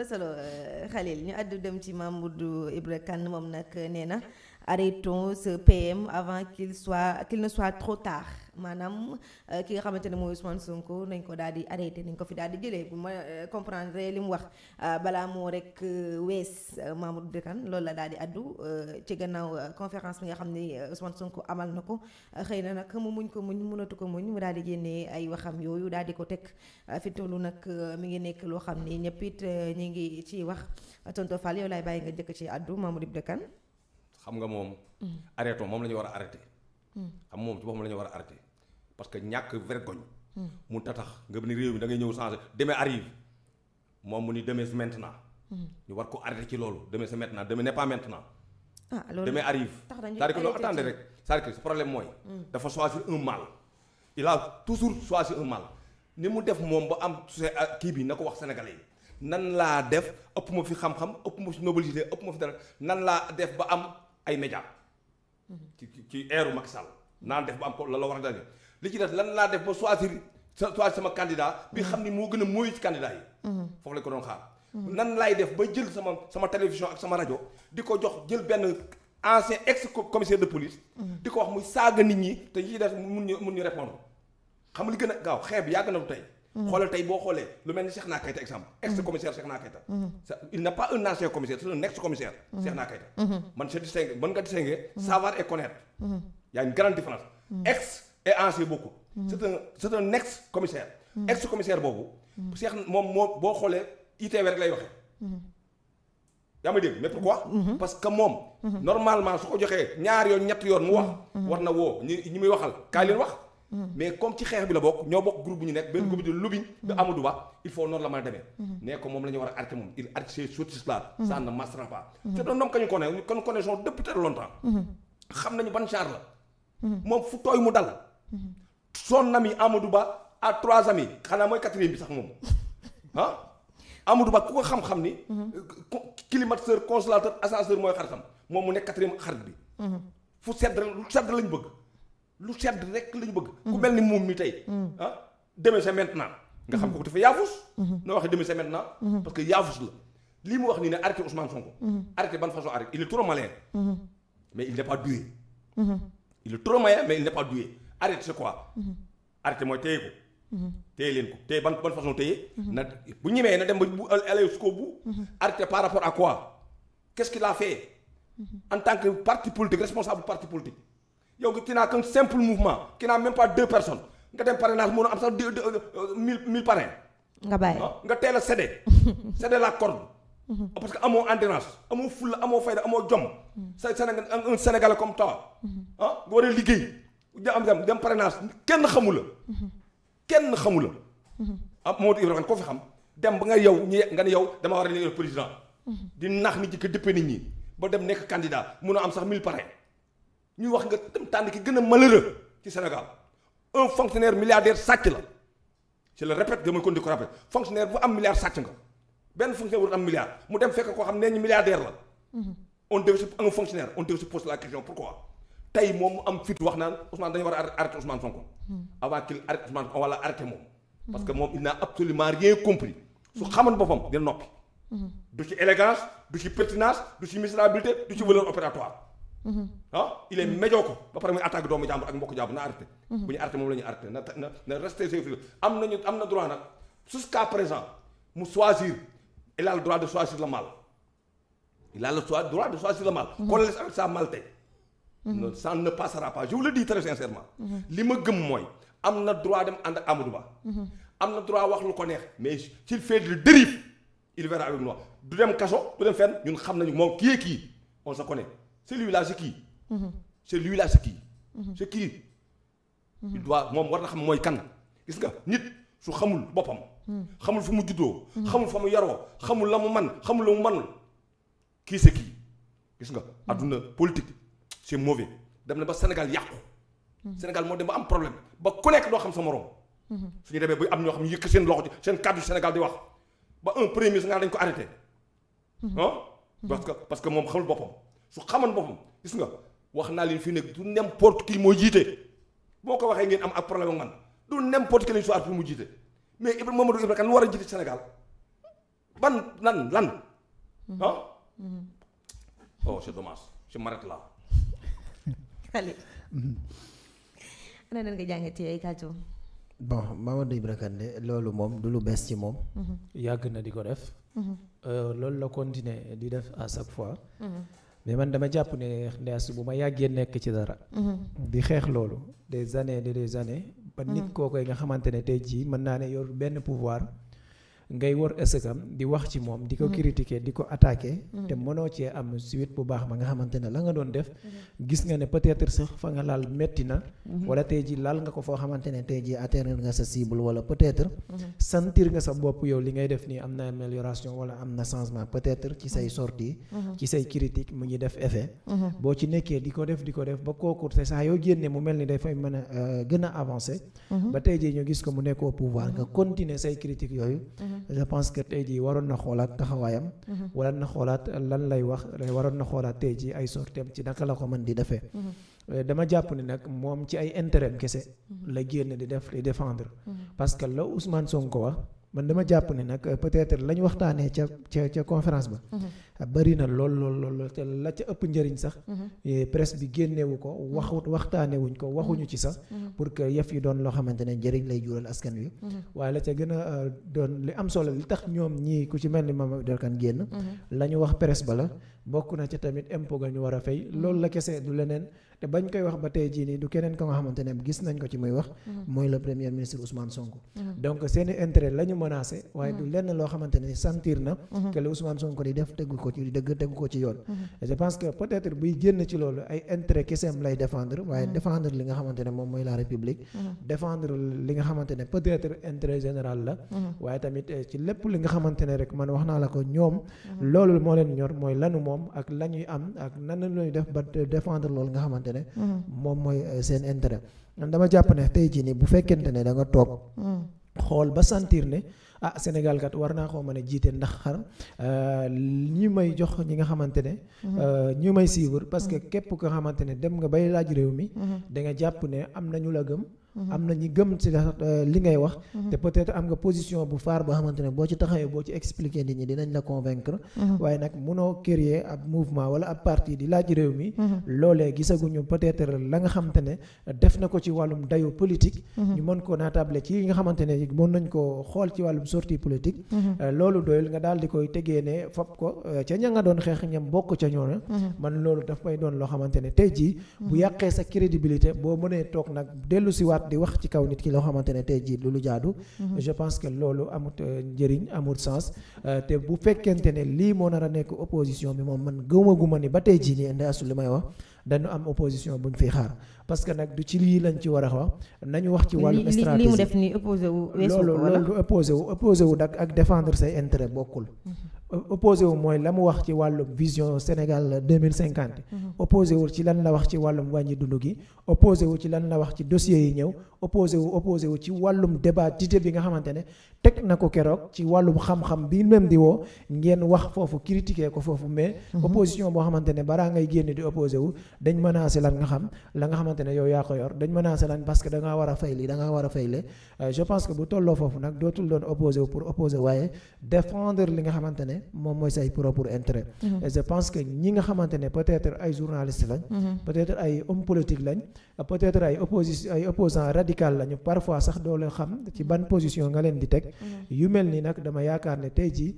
solo Khalil ñu àddu dem ci Mamadou Ibra Kane moom nag nee na arrêtons ce PM avant qu'il ne soit trop tard maanaam ki nga xamante ne mooy Ousmane Sonko nañ ko daal di arrêté nañ ko fi daal di jëlee bu ma comprendre li mu wax balaa moo rek wees Mamadou Ibra Kane loolu la daal di àddu ci gannaaw conférence bi nga xam ne Ousmane Sonko amal na ko xëy na nag mu muñ ko muñ mënatu ko muñ mu daal di génnee ay waxam yooyu daal di ko teg fi tollu nag mi ngi nekk loo xam ne ñëpp it ñi ngi ci wax tonton Fall yow laay bàyyi nga njëkk ci àddu Mamadou Ibra Kane xam nga moom arrêté moom la ñu war a arrêté xam moom ci boppam la ñu war a arrêté parce que ñàkk vergogne mun ta tax nga ni réew mi da ngay ñëw changer demain arrive moom mu ni demain c'est maintenant ñu war ko arrêté ci loolu demain c'est maintenant demain n'est pas maintenant demain arrive c'est-à-dire que loolu attendez rek c'est-à-dire que ce problème mooy dafa choisir un mal il a toujours choisi un mal ni mu def moom ba am kii bi na ko wax sénégalais yi nan laa def ëpp ma fi xam-xam ëpp ma fi nobilité ëpp ma fi dara nan laa def ba am ay média ci eeru Macky Sall naan def ba am ko la war a dal li ci def lan laa def ba choisir sama candidat bi xam ni moo gën a mooy ci candidat yi foofu lañ ko doon xaar nan laay def ba jël sama télévision ak sama rajo di ko jox jël benn ancien ex commissaire de police di ko wax muy saaga nit ñi te yi def mun ñu répondre xam li gën a gaaw xeeb yàgg na lu tey xoolal tey boo xoolee lu mel ni Cheikhna Keita exemple ex commissaire Cheikhna Keita il n'est pas un ancien commissaire c'est un ex commissaire Cheikhna Keita man je distingue mën nga distinguer savoir et connaître y a une grande différence ex et ancien beaucoup c'est un ex commissaire ex commissaire boobu Cheikh moom boo xoolee ITV rek lay waxee yaa ma dégg mais pourquoi parce que moom normalement su ko joxee ñaar yoon ñett yoon mu wax war na woo ñi muy waxal kaay leen wax mais comme ci xeex bi la bokk ñoo bokk groupe bu ñu nekk benn groupe de lobbying de Amadou Ba il faut noonu la mën a demee nee ko moom la ñu war a arrêter moom il arrête ces sottises là ça ne marchera pas c'est un homme que ñu connaissons depuis très longtemps xam nañu ban genre la moom fu tooy mu dal son ami Amadou Ba à 3 amis xanaa mooy 4e bi sax moom Amadou Ba ku ko xam-xam ni climatiseur consolateur ascenseur mooy xaritam moom mu nekk 4e xarit bi fu sedd lu sedd lañu bëgg lu sedd rek lañu bëgg ku mel ni moom mi tey demain c'est maintenant nga xam ko dafa yaafus noo waxee demain c'est maintenant parce que yaafus la lii mu wax nii ne arrêté Ousmane Sonko arrêté ban façon arrêté il est trop malin mais il n'est pas doué il est trop malin mais il n'est pas doué arrêté c'est quoi arrêté mooy téye ko téye leen ko téye ban façon téye na bu ñemee na dem ba bu aller jusqu'au bout arrêté par rapport à quoi qu'est-ce qu'il a fait en tant que parti politique responsable parti politique yow nga tinaa qu'un simple mouvement qui n'a même pas 2 personnes nga dem parrainage mën a am sax 1000 parrains nga bàyyi nga teel a cédé la corde parce que amoo endurance amoo fulla amoo fayda amoo jom sa Sénégal un Sénégalais comme toi nga war a liggéey dem parrainage kenn xamu la Mamadou Ibra Kane ko fi xam dem ba nga yow nga ne yow dama war a nekk président di nax nit ñi ko dëppee nit ñi ba dem nekk candidat mun a am sax 1000 parrains ñuy wax nga dem tànn ki gën a malheureux ci Sénégal un fonctionnaire milliardaire sàcc la je le répète dama ko di ko rappelé fonctionnaire bu am milliard sàcc nga benn fonctionnaire bu am milliard mu dem fekk koo xam ne ñu milliardaire la on devait un fonctionnaire on devait se poser la question pourquoi tey moom mu am fit wax naan Ousmane dañu war a arrêter Ousmane Sonko avant qu'il arrête Ousmane on va la arrêter moom parce que moom il n'a absolument rien compris su xamoon boppam dina noppi du ci élégance du ci pertinence du ci misérabilité du ci valeur opératoire il est médiocre ba pare muy attaque doomu jàmbur ak mbokk jàmbur na arrêté bu ñu arrêté moom la ñu arrêté na rester sécurité am na droit nag jusqu'à présent mu choisir il a le droit de choisir le mal qu'on le laisse avec sa malté ça ne passera pas je vous le dis très sincèrement li ma gëm mooy am na droit dem ànd ak Amadou Ba am na droit wax lu ko neex mais s'il fait de dérive il verra avec nous du dem kaso du dem fenn ñun xam nañu moom kii on se connaît celui-là c'est qui celui-là c'est qui c'est qui il doit moom war na xam mooy kan gis nga nit su xamul boppam xamul fu mu juddoo xamul fa mu yaroo xamul la mu man xamul la mu manul kii c'est qui gis nga adduna politique c'est mauvais dem na ba Sénégal yàqu Sénégal moo dem ba am problème ba ku nekk doo xam sa morom suñu demee ba am ñoo xam ne yëkk seen loxo ci seen kàddu Sénégal di wax ba un premier ministre nga dañ ko arrêté parce que moom xamul boppam su xamoon boppam gis nga wax naa leen fii nekk du n'importe qui moo jiite boo ko waxee ngeen am ak problème ak man du n'importe qui lañu soit pour mu jiite mais Mamadou Ibra Kane war a jiite Sénégal lan ah oh c'est dommage je m'arrête là. Khalil ana nan nga jàngatee ay kàddu. bon Mamadou Ibra Kane loolu moom du lu bees ci moom. yàgg na di ko def. loolu la continuer di def à chaque fois. mais man dama jàpp ne ndees bu ma yàggee nekk ci dara. di xeex loolu des années ba nit kookoy nga xamante ne tey jii mën naa ne yor benn pouvoir ngay wër ësëkam di wax ci moom di ko critiquer di ko attaquer. te mënoo cee am suite bu baax ba nga xamante ne la nga doon def. gis nga ne peut-être sax fa nga laal metti na. wala tey jii laal nga ko foo xamante ne tey jii atteindre nga sa cible wala peut-être. sentir nga sa bopp yow li ngay def nii am na amélioration wala am na changement peut-être ci say sorties. ci say critique mu ngi def effet. boo ci nekkee di ko def ba kooku te saa yoo génnee mu mel ni dafay mën a gën a avancer. ba tey jii ñu gis ko mu nekk au pouvoir nga continuer say critique yooyu. je pense que tey jii waroon na xoolaat taxawaayam. waroon na xoolaat lan lay wax waroon na xoolaat tey jii ay sorteem ci naka la ko mën di defee. dama jàpp ne nag moom ci ay intérêt kese la génn di défendre. parce que la Ousmane Sonko wax man dama jàpp ne nag peut-être la ñu waxtaanee ca conférence ba. bari na lool te la ca ëpp njëriñ sax. presse bi génnewu ko waxtaanewuñ ko waxuñu ci sax. pour que yëf yi doon loo xamante ne njëriñ lay jural askan wi. waaye la ca gën a doon li am solo li tax ñoom ñii ku ci mel ni Mamadou Ibra Kane génn. la ñu wax presse ba la bokk na ca tamit impôt ga ñu war a fay loolu la kese du leneen. te bañ koy wax ba tey jii nii du keneen ko nga xamante ne gis nañ ko ci muy wax. mooy le premier ministre Ousmane Sonko. donc seeni intérêt la ñu menacé waaye du lenn loo xamante ne sentir na. que le Ousmane Sonko di def tegu ko ci dëgg tegu ko ci yoon. je pense que peut-être buy génn ci loolu ay intérêt keseem lay défendre waaye défendre li nga xamante ne moom mooy la République. défendre li nga xamante ne peut-être intérêt général la. waaye tamit ci lépp li nga xamante ne rek man wax naa la ko ñoom. loolu moo leen ñor mooy lanu moom ak la ñuy am ak nan la ñuy def ba défendre loolu nga xamante moom mooy seen intérêt. dama jàpp ne tey jii nii bu fekkente ne da nga toog xool ba sentir ne Sénégal kat war naa koo mën a jiite ndax xar ñi may jox ñi nga xamante ne ñi may suivre parce que képp ko xamante ne dem nga bay laaj réew mi da nga jàpp ne am na ñu la gëm am na ñi gëm ci li ngay wax te peut-être am nga position bu faar boo xamante ne boo ci taxawee boo ci expliquer nit ñi dinañ la convaincre waaye nag munoo créer ab mouvement wala ab parti di laaj réew mi loolee gisaguñu peut-être la nga xamante ne def na ko ci wàllum dayo politique ñu mën ko naatable ci nga xamante ne mën nañ ko xool ci wàllum sortie politique loolu doyul nga daal di koy tegee ne fop ko ca ña nga doon xeex ñam bokk ca ñoona man loolu daf may doon loo xamante ne tey jii bu yàqee sa crédibilité boo mënee toog nag dellu si waat di wax ci kaw nit ki loo xamante ne tey jii lu jaadu. je pense que loolu amut njëriñ amut sens te bu fekkente ne lii moo nar a nekk opposition bi moom man gëmaguma ni ba tey jii nii ndaasu li may wax dañu am opposition buñ fi xaar parce que nag du ci lii lañ ci war a wax nañu wax ci wàllu stratégie li mu def nii opposé wu loolu opposé wu ak défendre say intérêt bokkul. opposé wu mooy la mu wax ci wàllum vision Sénégal 2050. opposé wu ci lan la wax ci wàllum wàññi dund gi opposé wu ci lan la wax ci dossiers yi ñëw opposé wu ci wàllum débat dité bi nga xamante ne teg na ko keroog ci wàllum xam-xam bi même di woo ngeen wax foofu critiquer ko foofu mais opposition boo xamante ne balaa ngay génn di opposé wu dañ menacé lan nga xam la nga xamante ne yow yaa ko yor dañ menacé lan parce que da ngaa war a fay lii da ngaa war a fay lee je pense que bu tolloo foofu nag dootul doon opposé wu pour opposé waaye défendre li nga xamante ne moom mooy say propre intérêt et je pense que ñi nga xamante ne peut-être ay journalistes lañ peut-être ay hommes politiques lañ peut-être ay opposants radical lañu parfois sax doo leen xam ci ban position nga leen di teg yu mel ni nag dama yaakaar ne tey jii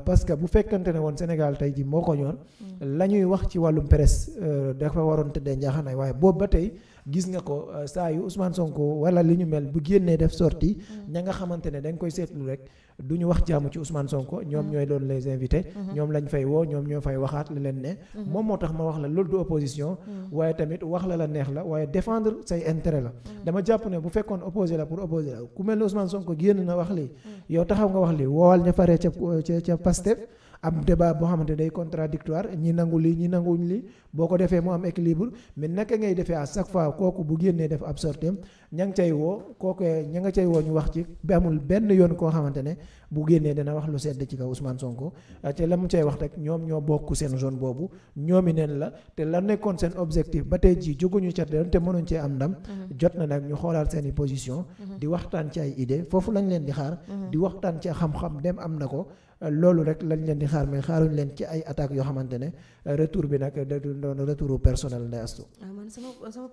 parce que bu fekkante ne woon Sénégal tey jii moo ko ñor la ñuy wax ci wàllum presse dafa waroon tëddee njaaxanaay waaye boobu ba tey gis nga ko saa yu Ousmane Sonko wala li ñu mel bu génnee def sortie ña nga xamante ne dañ koy seetlu rek du ñu wax jàmm ci Ousmane Sonko ñoom ñooy doon les invités ñoom lañ fay woo ñoom ñoo fay waxaat li leen ne moom moo tax ma wax la loolu du opposition waaye tamit wax la neex la waaye défendre say intérêt la dama jàpp ne bu fekkoon opposé la pour opposé la ku mel ne Ousmane Sonko génn na wax lii yow taxaw nga wax lii woowal ña faree ca Pastef am débat boo xamante day contradictoire ñi nangu lii ñi nanguñ lii boo ko defee mu am équilibre mais naka ngay defee à chaque fois kooku bu génnee def ab sorteem ña nga cay woo kooku ña nga cay woo ñu wax ci bi amul benn yoon koo xamante ne bu génnee dana wax lu sedd ci kaw Ousmane Sonko te la mu cay wax rek ñoom ñoo bokk seen zone boobu ñoomi neen la te la nekkoon seen objectif ba tey jii jóguñu ca te mënuñ cee am ndam jot na nag ñu xoolaal seen i position di waxtaan ci ay idée foofu lañ leen di xaar di waxtaan ci xam-xam dem am na ko loolu rek lañ leen di xaar mais xaaruñ leen ci ay attaques yoo xamante ne retour bi nag da du doon retour personnel Ndeye Astou. man sama